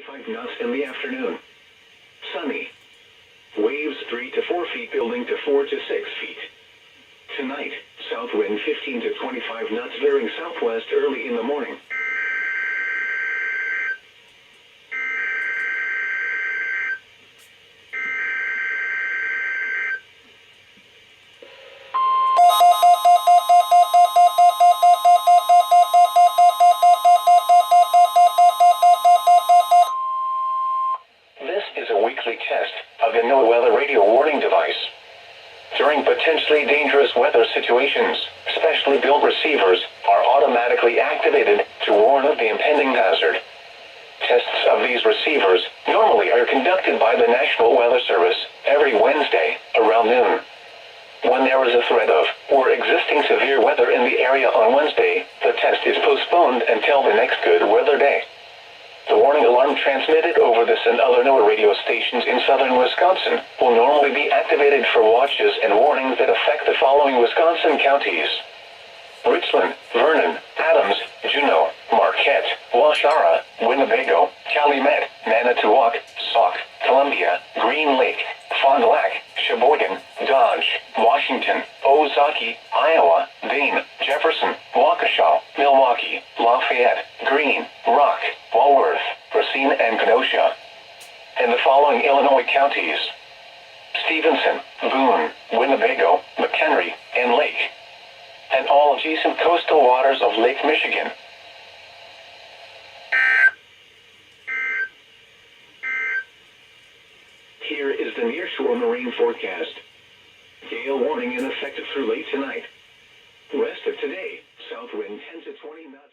25 knots in the afternoon. Sunny. Waves 3 to 4 feet building to 4 to 6 feet. Tonight, south wind 15 to 25 knots veering southwest early in the morning. This is a weekly test of the NOAA Weather Radio Warning device. During potentially dangerous weather situations, specially built receivers are automatically activated to warn of the impending hazard. Tests of these receivers normally are conducted by the National Weather Service every Wednesday around noon. When there is a threat of or existing severe weather in the area on Wednesday, the test is postponed until the next good weather day. The warning alarm transmitted over this and other NOAA radio stations in southern Wisconsin will normally be activated for watches and warnings that affect the following Wisconsin counties: Richland, Vernon, Adams, Juneau, Marquette, Waushara, Winnebago, Calumet, Manitowoc, Sauk, Columbia, Green Lake, Fond du Lac, Sheboygan, Dodge, Washington, Ozaukee, Iowa, Dane, Jefferson, Waukesha, Milwaukee, Lafayette, Greene, Rock, Walworth, Racine, and Kenosha. And the following Illinois counties: Stevenson, Boone, Winnebago, McHenry, and Lake, and all adjacent coastal waters of Lake Michigan. Here is the nearshore marine forecast. Gale warning in effect through late tonight. Rest of today, south wind 10 to 20 knots.